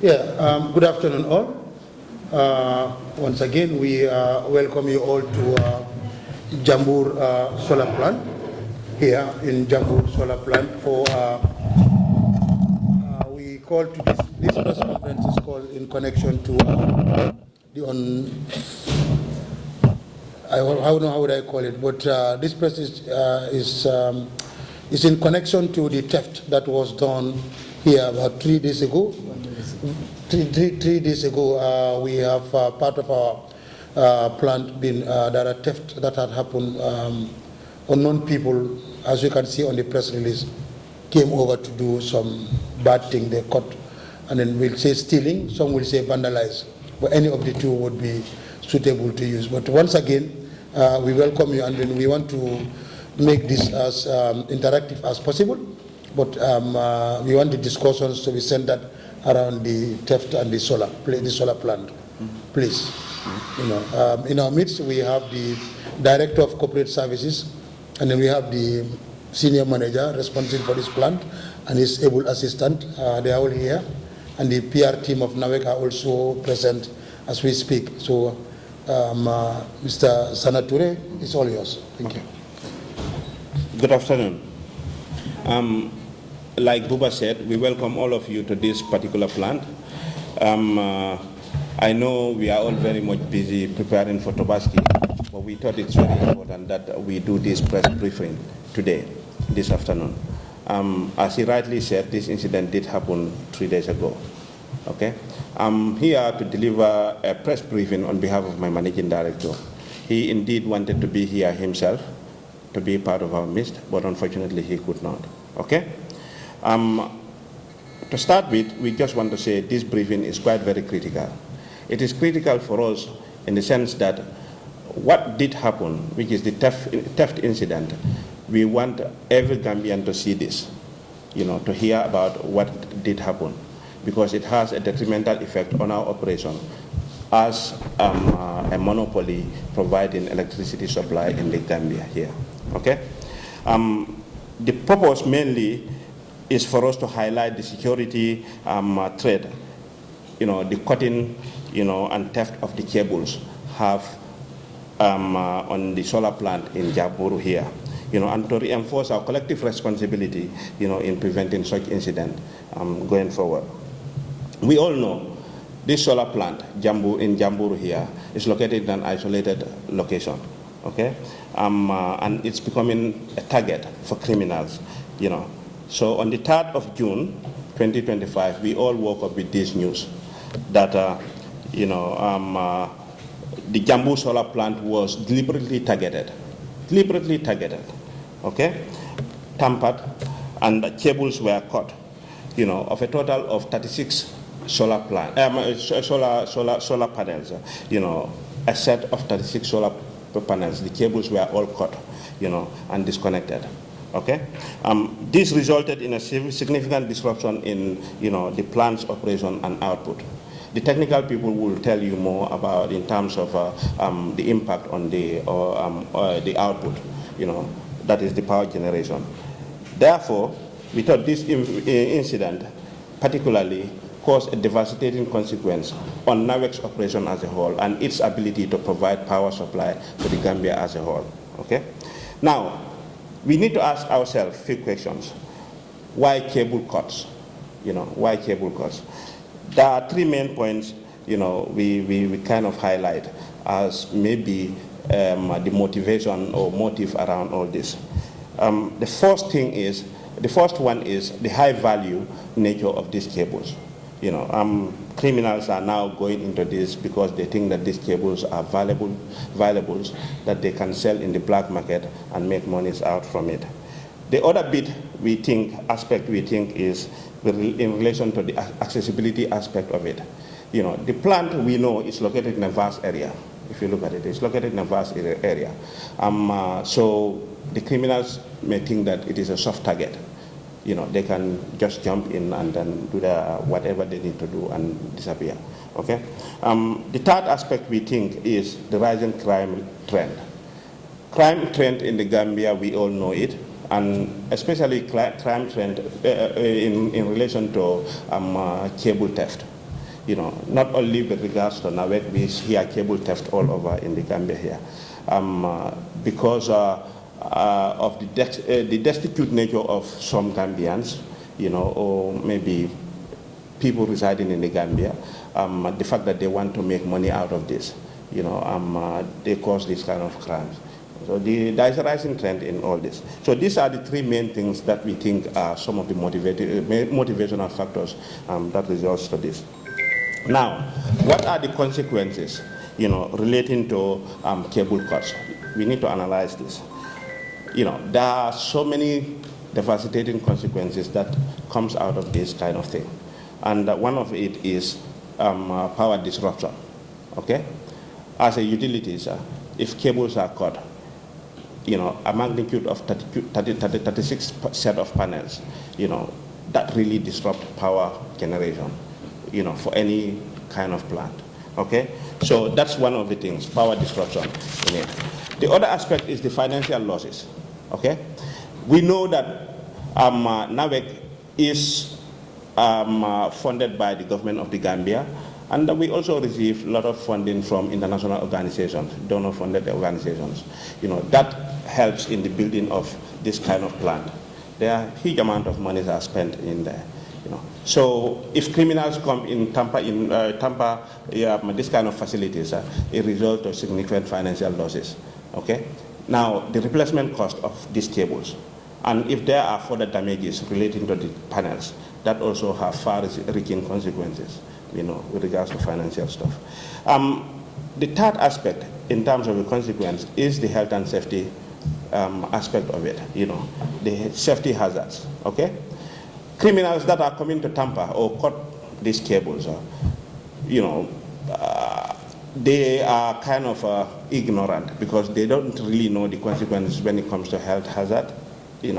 Good afternoon all. Once again, we welcome you all to Jambur Solar Plant, here in Jambur Solar Plant for, we call to this press conference is called in connection to I don't know how would I call it, but this press is in connection to the theft that was done here about 3 days ago. 3 days ago, we have part of our plant been there are theft that had happened. Unknown people, as you can see on the press release, came over to do some bad thing. They caught, and then we'll say stealing. Some will say vandalize, but any of the two would be suitable to use. But once again, we welcome you, and then we want to make this as interactive as possible. But we want the discussions to be centered around the theft and the solar plant. Please, in our midst we have the Director of Corporate Services, and then we have the Senior Manager responsible for this plant and his able assistant. They are all here, and the PR team of NAWEC are also present as we speak. So, Mr. Sanature, it's all yours. Thank you. Good afternoon. Like Buba said, we welcome all of you to this particular plant. I know we are all very much busy preparing for Tobaski, but we thought it's very important that we do this press briefing today, this afternoon. As he rightly said, this incident did happen 3 days ago. Okay? I'm here to deliver a press briefing on behalf of my managing director. He indeed wanted to be here himself, to be part of our midst, but unfortunately he could not. Okay? To start with, we just want to say this briefing is quite very critical. It is critical for us in the sense that what did happen, which is the theft incident, we want every Gambian to see this, to hear about what did happen, because it has a detrimental effect on our operation as a monopoly providing electricity supply in the Gambia here. Okay? The purpose mainly is for us to highlight the security threat, the cutting, and theft of the cables have on the solar plant in Jambur here, and to reinforce our collective responsibility, in preventing such incident going forward. We all know this solar plant, in Jambur here, is located in an isolated location, okay? And it's becoming a target for criminals, So on the 3rd of June, 2025, we all woke up with this news that, the Jambur Solar Plant was deliberately targeted, okay, tampered, and the cables were cut, of a total of 36 solar panels, a set of 36 solar panels. The cables were all cut, and disconnected. Okay, this resulted in a significant disruption in, the plant's operation and output. The technical people will tell you more about in terms of the impact on the output, that is the power generation. Therefore, we thought this incident particularly caused a devastating consequence on NAWEC's operation as a whole and its ability to provide power supply to the Gambia as a whole. Okay, now, we need to ask ourselves a few questions. Why cable cuts? Why cable cuts? There are 3 main points, we kind of highlight as maybe the motivation or motive around all this. The first one is the high value nature of these cables. Criminals are now going into this because they think that these cables are valuables that they can sell in the black market and make monies out from it. The other aspect we think is in relation to the accessibility aspect of it. The plant we know is located in a vast area. If you look at it, it's located in a vast area. So the criminals may think that it is a soft target. They can just jump in and then do whatever they need to do and disappear. Okay. The third aspect we think is the rising crime trend. Crime trend in the Gambia, we all know it, and especially crime trend in relation to cable theft. not only with regards to NAWEC, we hear cable theft all over in the Gambia here. Because of the destitute nature of some Gambians, or maybe people residing in the Gambia, the fact that they want to make money out of this, they cause these kind of crimes. So there is a rising trend in all this. So these are the three main things that we think are some of the motivational factors that results to this. Now, what are the consequences, relating to cable cuts? We need to analyze this. There are so many devastating consequences that comes out of this kind of thing. And one of it is power disruption, okay? As a utilities, if cables are cut, a magnitude of 36 set of panels, that really disrupt power generation, for any kind of plant, okay? So that's one of the things, power disruption in it. The other aspect is the financial losses, okay? We know that NAWEC is funded by the government of the Gambia, and we also receive a lot of funding from international organizations, donor-funded organizations. That helps in the building of this kind of plant. There are huge amount of money that are spent in there. So if criminals come in Tampa, this kind of facilities, it results to significant financial losses. Okay. Now the replacement cost of these cables, and if there are further damages relating to the panels, that also have far-reaching consequences, with regards to financial stuff. The third aspect, in terms of the consequence, is the health and safety aspect of it. The safety hazards. Okay. Criminals that are coming to Tampa or cut these cables, they are kind of ignorant because they don't really know the consequences when it comes to health hazard,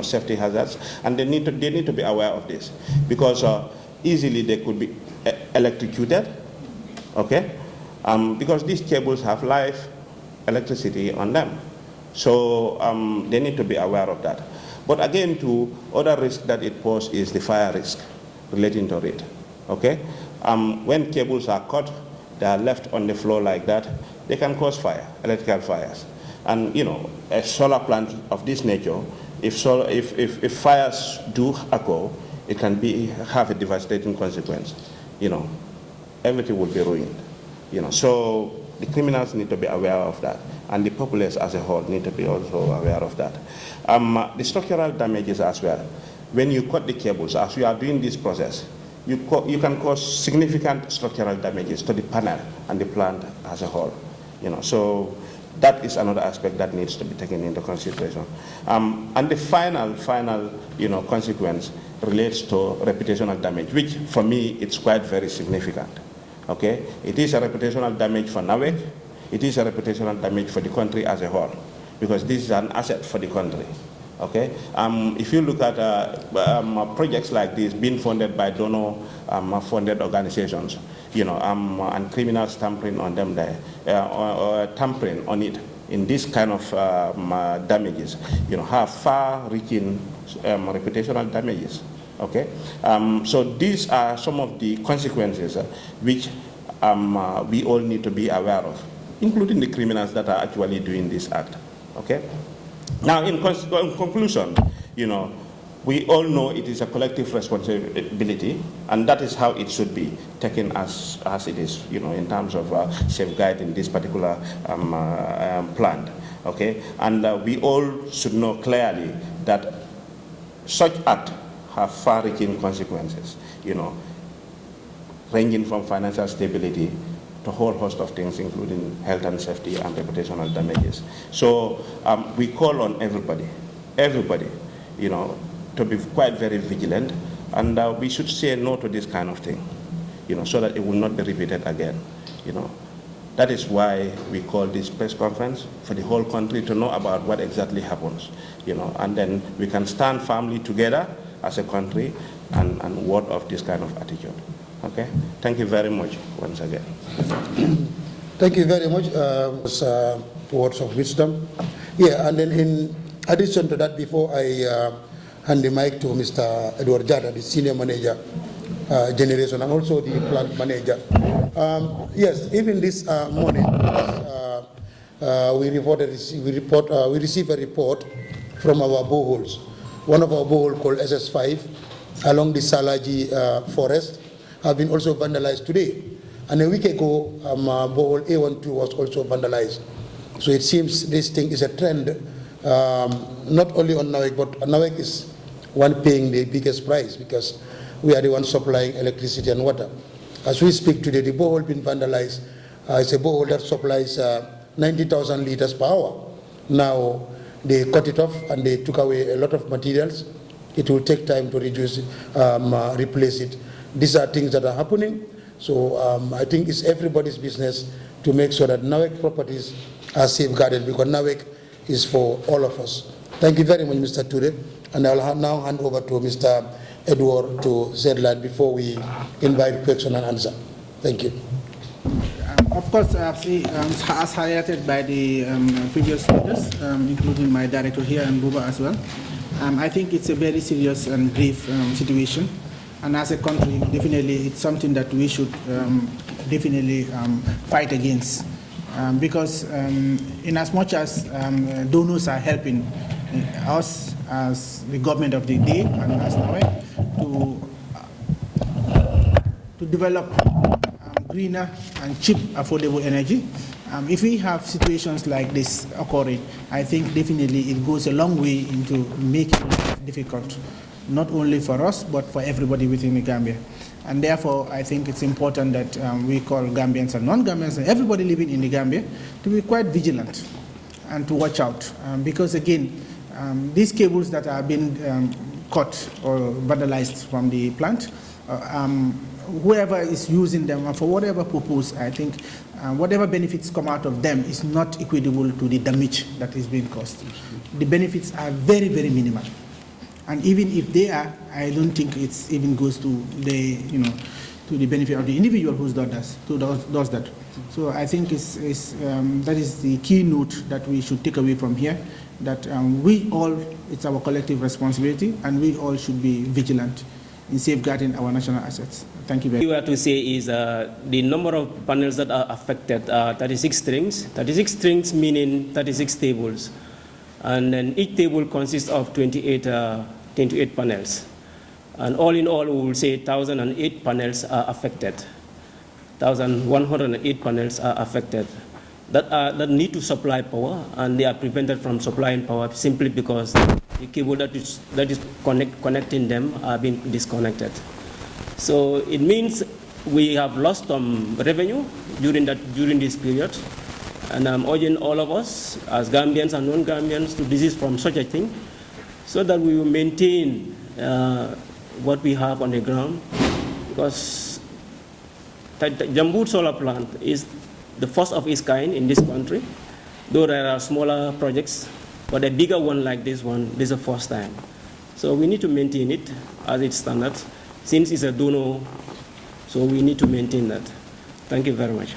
safety hazards, and they need to be aware of this because easily they could be electrocuted, okay? Because these cables have live electricity on them, so they need to be aware of that. But again, too, other risk that it poses is the fire risk relating to it, okay? When cables are cut, they are left on the floor like that, they can cause fire, electrical fires. And a solar plant of this nature, if fires do occur, it can have a devastating consequence. Everything will be ruined. So the criminals need to be aware of that, and the populace as a whole need to be also aware of that. The structural damages as well. When you cut the cables, as you are doing this process, you can cause significant structural damages to the panel and the plant as a whole. So that is another aspect that needs to be taken into consideration. And the final consequence relates to reputational damage, which for me it's quite very significant. Okay, it is a reputational damage for NAWEC. It is a reputational damage for the country as a whole, because this is an asset for the country. Okay, if you look at projects like this being funded by donor-funded organizations, and criminals tampering on them there, or tampering on it in this kind of damages, have far-reaching reputational damages. Okay, so these are some of the consequences which we all need to be aware of, including the criminals that are actually doing this act. Okay. Now, in conclusion, we all know it is a collective responsibility, and that is how it should be taken as it is, in terms of safeguarding this particular plant. Okay, and we all should know clearly that such act have far-reaching consequences, ranging from financial stability to a whole host of things, including health and safety and reputational damages. So we call on everybody, to be quite very vigilant, and we should say no to this kind of thing, so that it will not be repeated again. That is why we call this press conference, for the whole country to know about what exactly happens, and then we can stand firmly together as a country and ward off this kind of attitude. Okay, thank you very much once again. Thank you very much. Words of wisdom. Yeah, and then in addition to that, before I hand the mic to Mr. Edward Jada, the senior manager generation, and also the plant manager. Yes, even this morning, we received a report from our boreholes. One of our boreholes called SS5 along the Salaji forest have been also vandalized today. And a week ago, borehole A12 was also vandalized. So it seems this thing is a trend, not only on NAWEC, but NAWEC is one paying the biggest price because we are the ones supplying electricity and water. As we speak today, the borehole been vandalized. It's a borehole that supplies 90,000 liters per hour. Now, they cut it off and they took away a lot of materials. It will take time to replace it. These are things that are happening. So I think it's everybody's business to make sure that NAWEC properties are safeguarded, because NAWEC is for all of us. Thank you very much, Mr. Ture. And I'll now hand over to Mr. Edward to Zedland before we invite question and answer. Thank you. Of course, as highlighted by the previous speakers, including my director here and Buba as well, I think it's a very serious and grave situation. And as a country, definitely it's something that we should definitely fight against. Because in as much as donors are helping us as the government of the day and as NAWEC to develop greener and cheap affordable energy, if we have situations like this occurring, I think definitely it goes a long way into making it difficult, not only for us, but for everybody within the Gambia. And therefore, I think it's important that we call Gambians and non-Gambians and everybody living in the Gambia to be quite vigilant and to watch out. Because again, these cables that are being cut or vandalized from the plant, whoever is using them for whatever purpose, I think whatever benefits come out of them is not equitable to the damage that is being caused. The benefits are very, very minimal. And even if they are, I don't think it even goes to the, to the benefit of the individual who does that. So I think that is the key note that we should take away from here, that we all, it's our collective responsibility, and we all should be vigilant in safeguarding our national assets. Thank you very much. What we have to say is the number of panels that are affected are 36 strings. 36 strings meaning 36 tables. And then each table consists of 28 panels. And all in all, we will say 1,008 panels are affected. 1,108 panels are affected that need to supply power, and they are prevented from supplying power simply because the cable that is connecting them are being disconnected. So it means we have lost some revenue during this period. And I'm urging all of us, as Gambians and non-Gambians, to desist from such a thing, so that we will maintain what we have on the ground. Because the Jambur Solar Plant is the first of its kind in this country, though there are smaller projects, but a bigger one like this one, this is the first time. So we need to maintain it as its standard, since it's a donor, so we need to maintain that. Thank you very much.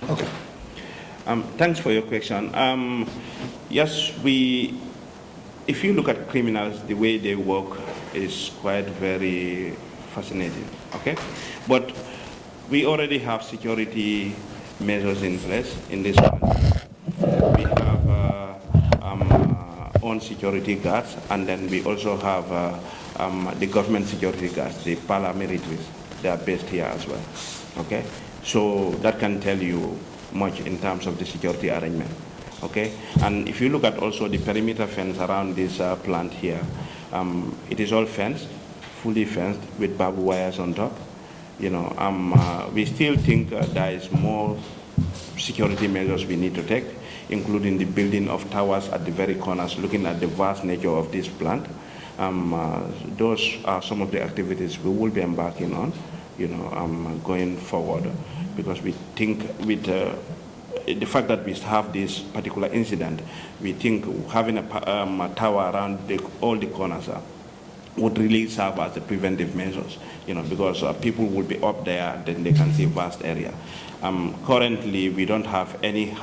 Okay. Thanks for your question. Yes, if you look at criminals, the way they work is quite very fascinating, okay? But we already have security measures in place in this country. We have own security guards, and then we also have the government security guards, the paramilitaries. They are based here as well, okay? So that can tell you much in terms of the security arrangement, okay? And if you look at also the perimeter fence around this plant here, it is all fenced, fully fenced with barbed wires on top. We still think there is more security measures we need to take, including the building of towers at the very corners, looking at the vast nature of this plant. Those are some of the activities we will be embarking on, going forward, because we think with the fact that we have this particular incident, we think having a tower around all the corners would really serve as the preventive measures, because people will be up there, then they can see vast area. Currently, we don't have any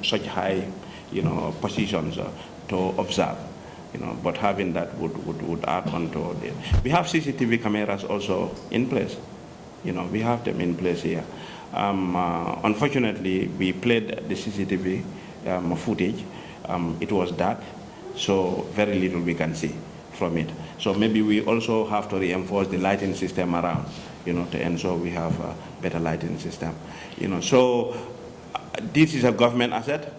such high, positions to observe. but having that would add on to it. We have CCTV cameras also in place. We have them in place here. Unfortunately, we played the CCTV footage. It was dark, so very little we can see from it. So maybe we also have to reinforce the lighting system around, to ensure we have a better lighting system. So this is a government asset.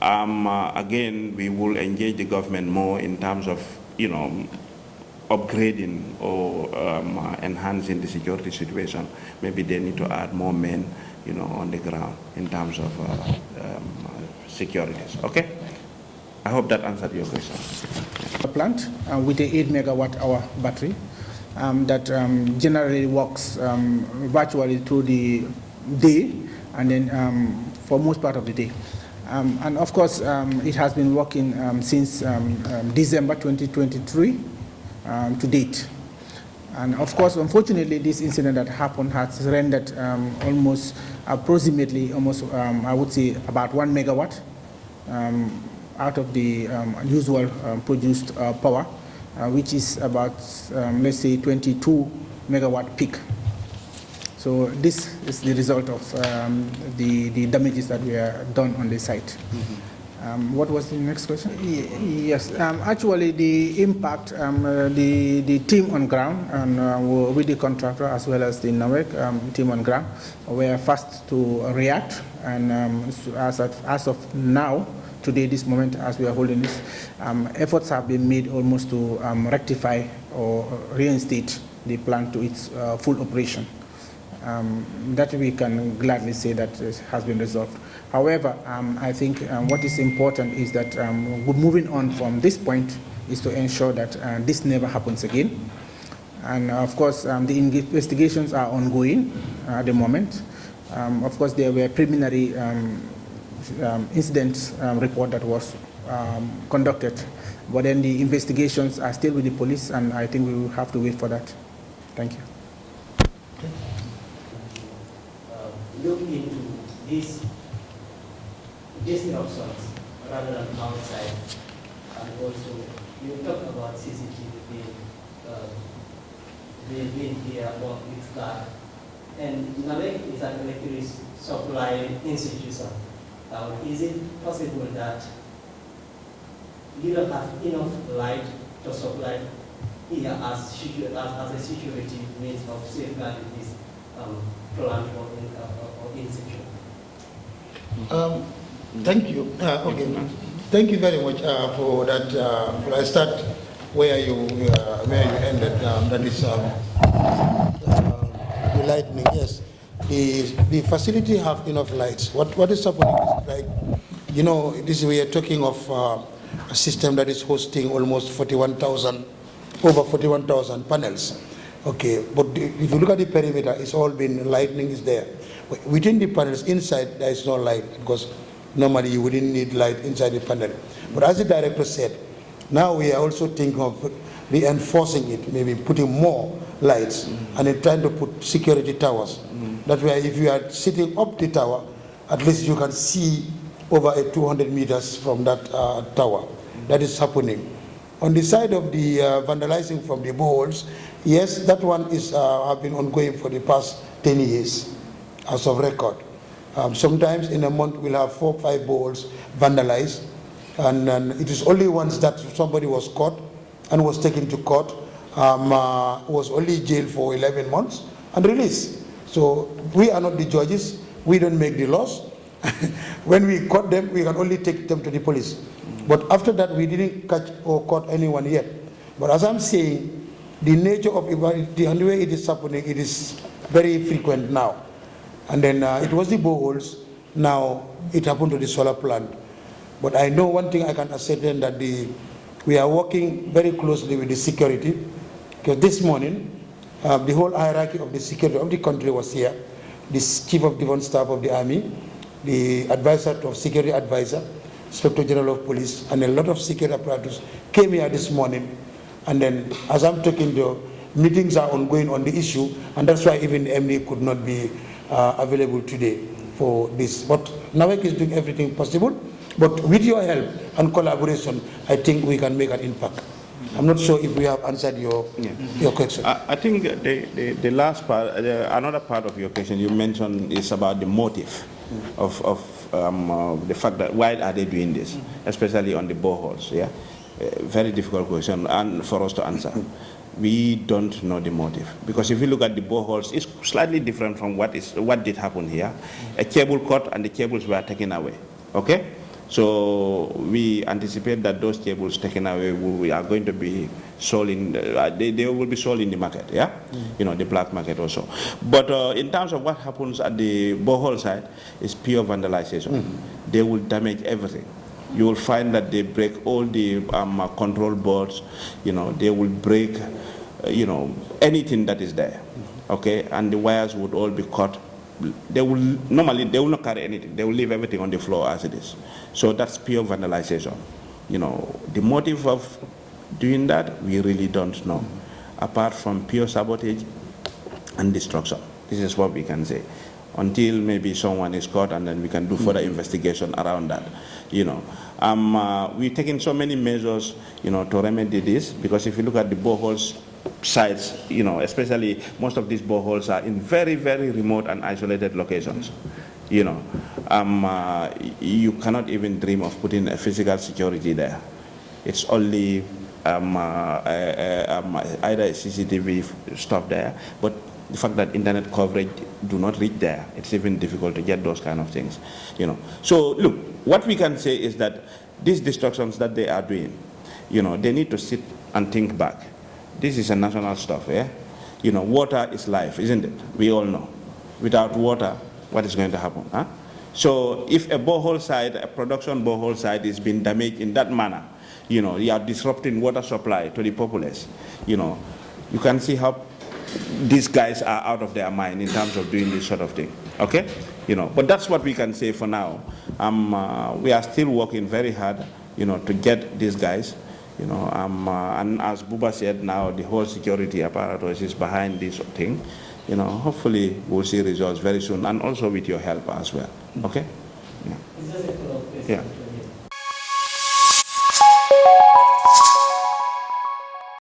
Again, we will engage the government more in terms of, upgrading or enhancing the security situation. Maybe they need to add more men, on the ground in terms of securities. Okay? I hope that answered your question. A plant with a 8 megawatt hour battery that generally works virtually through the day and then for most part of the day. And of course, it has been working since December 2023 to date. And of course, unfortunately, this incident that happened has rendered almost approximately, I would say, about 1 megawatt out of the usual produced power, which is about, let's say, 22 megawatt peak. So this is the result of the damages that were done on the site. What was the next question? Yes, actually the impact, the team on ground and with the contractor as well as the NAWEC team on ground were fast to react, and as of now, today, this moment, as we are holding this, efforts have been made almost to rectify or reinstate the plant to its full operation. That we can gladly say that it has been resolved. However, I think what is important is that moving on from this point is to ensure that this never happens again. And of course, the investigations are ongoing at the moment. Of course, there were preliminary incident report that was conducted, but then the investigations are still with the police, and I think we will have to wait for that. Thank you. Look into these disruptions rather than outside, and also you talk about CCTV being here or it's dark, and NAWEC is an electricity supply institution. Is it possible that you don't have enough light to supply here as a security means of safeguarding this plant or institution? Thank you. Okay. Thank you very much for that. I start where you ended. That is the lightning. Yes, the facility have enough lights. What is happening is, like, this we are talking of a system that is hosting almost 41,000, over 41,000 panels. Okay, but if you look at the perimeter, it's all been, lightning is there. Within the panels, inside, there is no light, because normally you wouldn't need light inside the panel. But as the director said, now we are also thinking of reinforcing it, maybe putting more lights, and then trying to put security towers. That way, if you are sitting up the tower, at least you can see over 200 meters from that tower. That is happening. On the side of the vandalizing from the boreholes, yes, that one is have been ongoing for the past 10 years, as of record. Sometimes in a month we'll have 4 or 5 boreholes vandalized, and it is only once that somebody was caught and was taken to court, was only jailed for 11 months and released. So we are not the judges, we don't make the laws. When we caught them, we can only take them to the police. But after that, we didn't catch or caught anyone yet. But as I'm saying, the nature of it, the way it is happening, it is very frequent now. And then it was the boreholes, now it happened to the solar plant. But I know one thing I can ascertain, that we are working very closely with the security, because this morning, the whole hierarchy of the security of the country was here. The Chief of Defense Staff of the Army, the advisor of security advisor, Inspector General of Police, and a lot of security apparatus came here this morning. And then, as I'm talking to you, meetings are ongoing on the issue, and that's why even the MD could not be available today for this. But NAWEC is doing everything possible, But with your help and collaboration, I think we can make an impact. I'm not sure if we have answered your question. I think the last part, another part of your question you mentioned is about the motive of the fact that why are they doing this, especially on the boreholes. Yeah, very difficult question and for us to answer. We don't know the motive, because if you look at the boreholes, it's slightly different from what did happen here. A cable cut and the cables were taken away. Okay, so we anticipate that those cables taken away we are going to be sold in. They will be sold in the market. Yeah, the black market also. But in terms of what happens at the borehole side, is pure vandalization. They will damage everything. You will find that they break all the control boards. They will break, anything that is there. Okay, and the wires would all be cut. They will not carry anything. They will leave everything on the floor as it is. So that's pure vandalization. The motive of doing that, we really don't know. Apart from pure sabotage and destruction. This is what we can say. Until maybe someone is caught, and then we can do further investigation around that. We've taken so many measures, to remedy this, because if you look at the boreholes sites, especially most of these boreholes are in very, very remote and isolated locations. You cannot even dream of putting a physical security there. It's only either CCTV stuff there, but the fact that internet coverage do not reach there, it's even difficult to get those kind of things. So look, what we can say is that these destructions that they are doing, they need to sit and think back. This is a national stuff, yeah? Water is life, isn't it? We all know. Without water, what is going to happen? Huh? So if a borehole site, a production borehole site is being damaged in that manner, you are disrupting water supply to the populace, you can see how these guys are out of their mind in terms of doing this sort of thing. Okay? But that's what we can say for now. We are still working very hard, to get these guys. And as Buba said, now the whole security apparatus is behind this thing. Hopefully we'll see results very soon, and also with your help as well. Okay? It's just a follow-up question. Yeah.